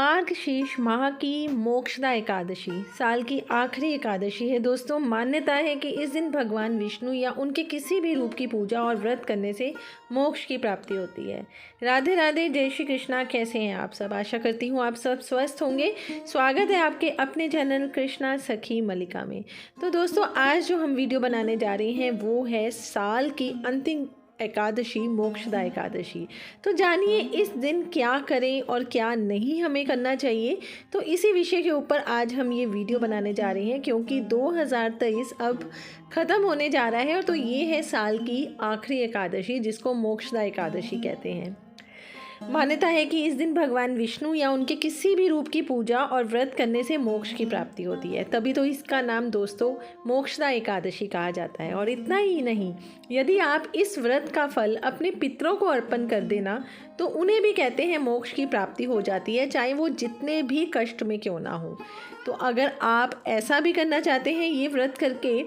मार्गशीर्ष माह की मोक्षदा एकादशी साल की आखिरी एकादशी है। दोस्तों, मान्यता है कि इस दिन भगवान विष्णु या उनके किसी भी रूप की पूजा और व्रत करने से मोक्ष की प्राप्ति होती है। राधे राधे, जय श्री कृष्णा। कैसे हैं आप सब? आशा करती हूँ आप सब स्वस्थ होंगे। स्वागत है आपके अपने चैनल कृष्णा सखी मल्लिका में। तो दोस्तों, आज जो हम वीडियो बनाने जा रहे हैं वो है साल की अंतिम एकादशी, मोक्षदा एकादशी। तो जानिए इस दिन क्या करें और क्या नहीं हमें करना चाहिए। तो इसी विषय के ऊपर आज हम ये वीडियो बनाने जा रहे हैं, क्योंकि 2023 अब ख़त्म होने जा रहा है। तो ये है साल की आखिरी एकादशी, जिसको मोक्षदा एकादशी कहते हैं। मान्यता है कि इस दिन भगवान विष्णु या उनके किसी भी रूप की पूजा और व्रत करने से मोक्ष की प्राप्ति होती है। तभी तो इसका नाम दोस्तों मोक्षदा एकादशी कहा जाता है। और इतना ही नहीं, यदि आप इस व्रत का फल अपने पितरों को अर्पण कर देना तो उन्हें भी कहते हैं मोक्ष की प्राप्ति हो जाती है, चाहे वो जितने भी कष्ट में क्यों ना हो। तो अगर आप ऐसा भी करना चाहते हैं, ये व्रत करके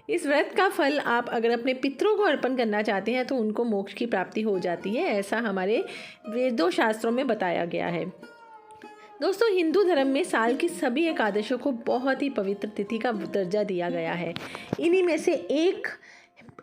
इस व्रत का फल आप अगर अपने पितरों को अर्पण करना चाहते हैं तो उनको मोक्ष की प्राप्ति हो जाती है, ऐसा हमारे वेदों शास्त्रों में बताया गया है। दोस्तों, हिंदू धर्म में साल की सभी एकादशियों को बहुत ही पवित्र तिथि का दर्जा दिया गया है। इन्हीं में से एक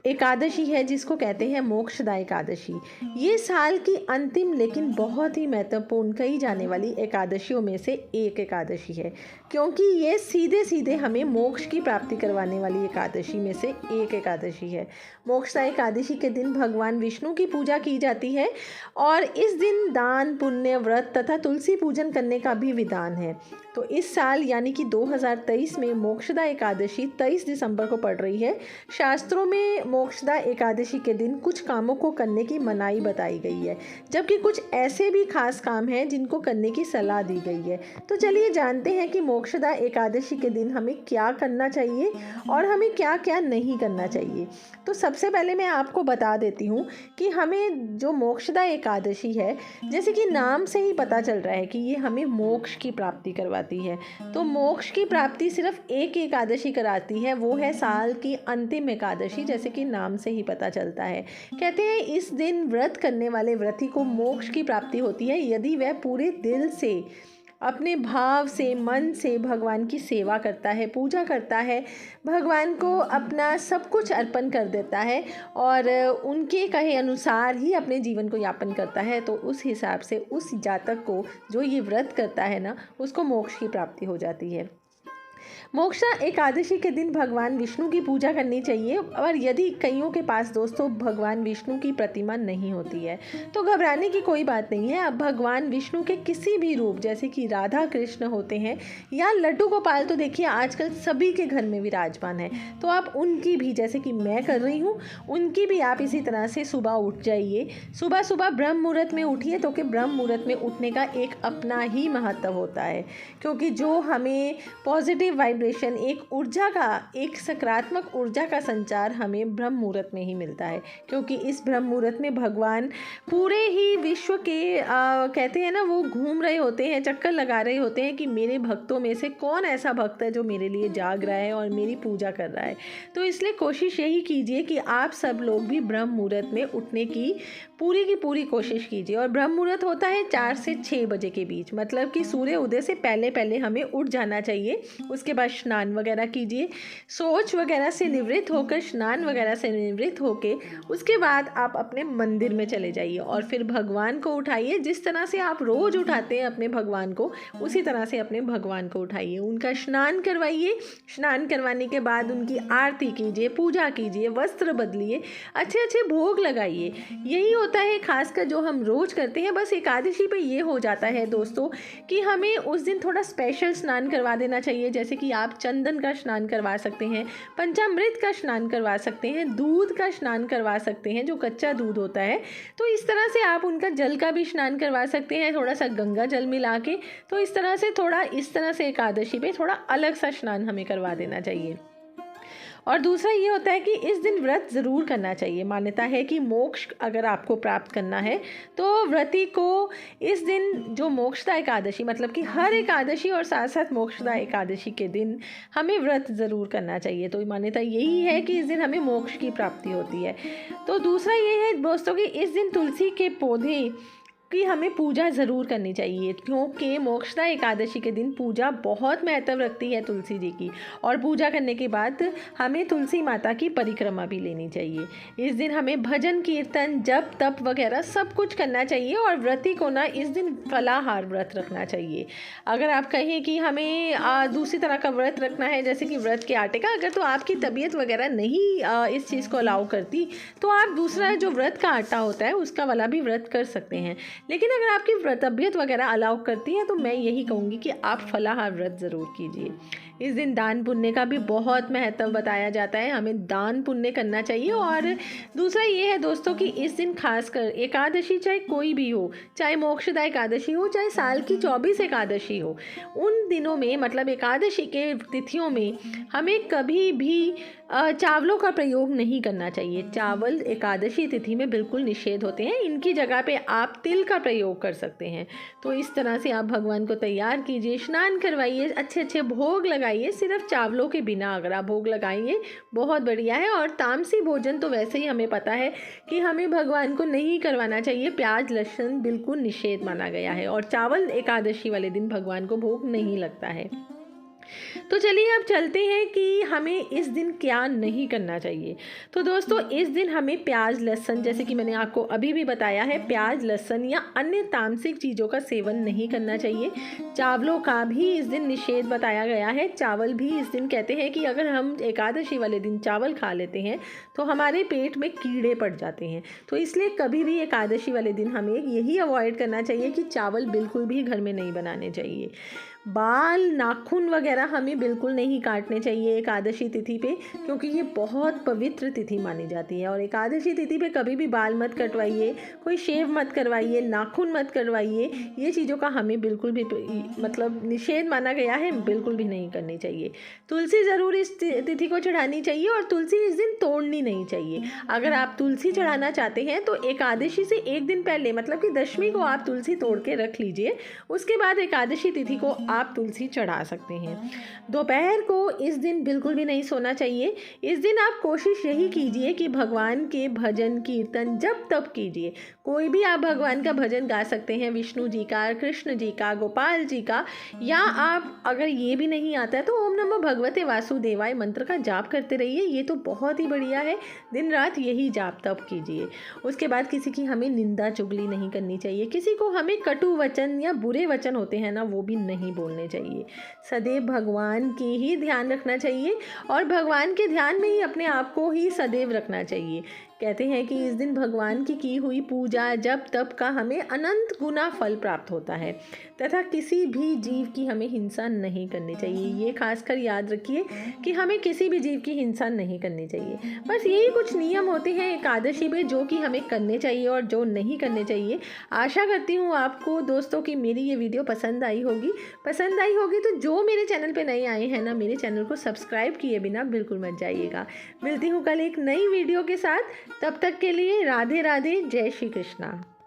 एकादशी है जिसको कहते हैं मोक्षदा एकादशी। ये साल की अंतिम लेकिन बहुत ही महत्वपूर्ण कही जाने वाली एकादशियों में से एक एकादशी है, क्योंकि ये सीधे सीधे हमें मोक्ष की प्राप्ति करवाने वाली एकादशी में से एक एकादशी है। मोक्षदा एकादशी के दिन भगवान विष्णु की पूजा की जाती है और इस दिन दान, पुण्य, व्रत तथा तुलसी पूजन करने का भी विधान है। तो इस साल यानी कि 2023 में मोक्षदा एकादशी 23 दिसंबर को पड़ रही है। शास्त्रों में मोक्षदा एकादशी के दिन कुछ कामों को करने की मनाही बताई गई है, जबकि कुछ ऐसे भी खास काम हैं जिनको करने की सलाह दी गई है। तो चलिए जानते हैं कि मोक्षदा एकादशी के दिन हमें क्या करना चाहिए और हमें क्या क्या नहीं करना चाहिए। तो सबसे पहले मैं आपको बता देती हूँ कि हमें जो मोक्षदा एकादशी है, जैसे कि नाम से ही पता चल रहा है कि ये हमें मोक्ष की प्राप्ति करवाती है। तो मोक्ष की प्राप्ति सिर्फ एक एकादशी कराती है, वो है साल की अंतिम एकादशी, जैसे कि नाम से ही पता चलता है। कहते हैं इस दिन व्रत करने वाले व्रती को मोक्ष की प्राप्ति होती है यदि वह पूरे दिल से, अपने भाव से, मन से भगवान की सेवा करता है, पूजा करता है, भगवान को अपना सब कुछ अर्पण कर देता है और उनके कहे अनुसार ही अपने जीवन को यापन करता है। तो उस हिसाब से उस जातक को, जो ये व्रत करता है ना, उसको मोक्ष की प्राप्ति हो जाती है। मोक्षदा एकादशी के दिन भगवान विष्णु की पूजा करनी चाहिए। और यदि कईयों के पास दोस्तों भगवान विष्णु की प्रतिमा नहीं होती है तो घबराने की कोई बात नहीं है। अब भगवान विष्णु के किसी भी रूप, जैसे कि राधा कृष्ण होते हैं या लड्डू गोपाल, तो देखिए आजकल सभी के घर में विराजमान है। तो आप उनकी भी, जैसे कि मैं कर रही हूँ, उनकी भी आप इसी तरह से सुबह उठ जाइए। सुबह सुबह ब्रह्म मुहूर्त में उठिए, तो कि ब्रह्म मुहूर्त में उठने का एक अपना ही महत्व होता है, क्योंकि जो हमें पॉजिटिव वाइब्रेशन, एक ऊर्जा का, एक सकारात्मक ऊर्जा का संचार हमें ब्रह्म मुहूर्त में ही मिलता है। क्योंकि इस ब्रह्म मुहूर्त में भगवान पूरे ही विश्व के कहते हैं ना, वो घूम रहे होते हैं, चक्कर लगा रहे होते हैं कि मेरे भक्तों में से कौन ऐसा भक्त है जो मेरे लिए जाग रहा है और मेरी पूजा कर रहा है। तो इसलिए कोशिश यही कीजिए कि आप सब लोग भी ब्रह्म मुहूर्त में उठने की पूरी कोशिश कीजिए। और ब्रह्म मुहूर्त होता है 4 से 6 बजे के बीच, मतलब कि सूर्य उदय से पहले पहले हमें उठ जाना चाहिए। उसके बाद स्नान वगैरह कीजिए, शौच वगैरह से निवृत्त होकर, स्नान वगैरह से निवृत्त होके उसके बाद आप अपने मंदिर में चले जाइए और फिर भगवान को उठाइए। जिस तरह से आप रोज़ उठाते हैं अपने भगवान को, उसी तरह से अपने भगवान को उठाइए, उनका स्नान करवाइए। स्नान करवाने के बाद उनकी आरती कीजिए, पूजा कीजिए, वस्त्र बदलिए, अच्छे अच्छे भोग लगाइए। यही होता है खासकर जो हम रोज़ करते हैं। बस एकादशी पे ये हो जाता है दोस्तों कि हमें उस दिन थोड़ा स्पेशल स्नान करवा देना चाहिए, जैसे कि आप चंदन का स्नान करवा सकते हैं, पंचामृत का स्नान करवा सकते हैं, दूध का स्नान करवा सकते हैं, जो कच्चा दूध होता है। तो इस तरह से आप उनका जल का भी स्नान करवा सकते हैं, थोड़ा सा गंगा जल मिला के। तो इस तरह से एकादशी पे थोड़ा अलग सा स्नान हमें करवा देना चाहिए। और दूसरा ये होता है कि इस दिन व्रत ज़रूर करना चाहिए। मान्यता है कि मोक्ष अगर आपको प्राप्त करना है तो व्रती को इस दिन, जो मोक्षदा एकादशी, मतलब कि हर एकादशी और साथ साथ मोक्षदा एकादशी के दिन हमें व्रत ज़रूर करना चाहिए। तो मान्यता यही है कि इस दिन हमें मोक्ष की प्राप्ति होती है। तो दूसरा ये है दोस्तों कि इस दिन तुलसी के पौधे कि हमें पूजा ज़रूर करनी चाहिए, क्योंकि मोक्षदा एकादशी के दिन पूजा बहुत महत्व रखती है तुलसी जी की। और पूजा करने के बाद हमें तुलसी माता की परिक्रमा भी लेनी चाहिए। इस दिन हमें भजन कीर्तन जप तप वगैरह सब कुछ करना चाहिए। और व्रती को ना इस दिन फलाहार व्रत रखना चाहिए। अगर आप कहें कि हमें दूसरी तरह का व्रत रखना है, जैसे कि व्रत के आटे का, अगर तो आपकी तबीयत वगैरह नहीं इस चीज़ को अलाउ करती, तो आप दूसरा जो व्रत का आटा होता है उसका वाला भी व्रत कर सकते हैं। लेकिन अगर आपकी तबीयत वगैरह अलाउ करती है तो मैं यही कहूँगी कि आप फलाहार व्रत ज़रूर कीजिए। इस दिन दान पुण्य का भी बहुत महत्व बताया जाता है, हमें दान पुण्य करना चाहिए। और दूसरा ये है दोस्तों कि इस दिन खासकर एकादशी चाहे कोई भी हो, चाहे मोक्षदा एकादशी हो, चाहे साल की 24 एकादशी हो, उन दिनों में मतलब एकादशी के तिथियों में हमें कभी भी चावलों का प्रयोग नहीं करना चाहिए। चावल एकादशी तिथि में बिल्कुल निषेध होते हैं। इनकी जगह पे आप तिल का प्रयोग कर सकते हैं। तो इस तरह से आप भगवान को तैयार कीजिए, स्नान करवाइए, अच्छे अच्छे भोग लगाइए। सिर्फ चावलों के बिना अगर आप भोग लगाइए बहुत बढ़िया है। और तामसी भोजन तो वैसे ही हमें पता है कि हमें भगवान को नहीं करवाना चाहिए। प्याज लहसुन बिल्कुल निषेध माना गया है। और चावल एकादशी वाले दिन भगवान को भोग नहीं लगता है। तो चलिए अब चलते हैं कि हमें इस दिन क्या नहीं करना चाहिए। तो दोस्तों इस दिन हमें प्याज लहसुन, जैसे कि मैंने आपको अभी भी बताया है, प्याज लहसुन या अन्य तामसिक चीज़ों का सेवन नहीं करना चाहिए। चावलों का भी इस दिन निषेध बताया गया है। चावल भी इस दिन कहते हैं कि अगर हम एकादशी वाले दिन चावल खा लेते हैं तो हमारे पेट में कीड़े पड़ जाते हैं। तो इसलिए कभी भी एकादशी वाले दिन हमें यही अवॉइड करना चाहिए कि चावल बिल्कुल भी घर में नहीं बनाने चाहिए। बाल नाखून वगैरह हमें बिल्कुल नहीं काटने चाहिए एकादशी तिथि पे, क्योंकि ये बहुत पवित्र तिथि मानी जाती है। और एकादशी तिथि पे कभी भी बाल मत कटवाइए, कोई शेव मत करवाइए, नाखून मत करवाइए। ये चीज़ों का हमें बिल्कुल भी मतलब निषेध माना गया है, बिल्कुल भी नहीं करनी चाहिए। तुलसी ज़रूर इस तिथि को चढ़ानी चाहिए। और तुलसी इस दिन तोड़नी नहीं चाहिए। अगर आप तुलसी चढ़ाना चाहते हैं तो एकादशी से एक दिन पहले मतलब कि दशमी को आप तुलसी तोड़ के रख लीजिए। उसके बाद एकादशी तिथि को आप तुलसी चढ़ा सकते हैं। दोपहर को इस दिन बिल्कुल भी नहीं सोना चाहिए। इस दिन आप कोशिश यही कीजिए कि भगवान के भजन कीर्तन जप तप कीजिए। कोई भी आप भगवान का भजन गा सकते हैं, विष्णु जी का, कृष्ण जी का, गोपाल जी का। या आप अगर ये भी नहीं आता है तो ओम नमो भगवते वासुदेवाय मंत्र का जाप करते रहिए। ये तो बहुत ही बढ़िया है। दिन रात यही जाप तप कीजिए। उसके बाद किसी की हमें निंदा चुगली नहीं करनी चाहिए। किसी को हमें कटु वचन या बुरे वचन होते हैं ना, वो भी नहीं बोलने चाहिए। सदैव भगवान की ही ध्यान रखना चाहिए। और भगवान के ध्यान में ही अपने आप को ही सदैव रखना चाहिए। कहते हैं कि इस दिन भगवान की हुई पूजा जप तप का हमें अनंत गुना फल प्राप्त होता है। तथा किसी भी जीव की हमें हिंसा नहीं करनी चाहिए। ये खासकर याद रखिए कि हमें किसी भी जीव की हिंसा नहीं करनी चाहिए। बस यही कुछ नियम होते हैं एकादशी पे जो कि हमें करने चाहिए और जो नहीं करने चाहिए। आशा करती हूँ आपको दोस्तों की मेरी ये वीडियो पसंद आई होगी। तो जो मेरे चैनल पे नए आए हैं ना, मेरे चैनल को सब्सक्राइब किए बिना बिल्कुल मत जाइएगा। मिलती हूँ कल एक नई वीडियो के साथ। तब तक के लिए राधे राधे, जय श्री कृष्णा।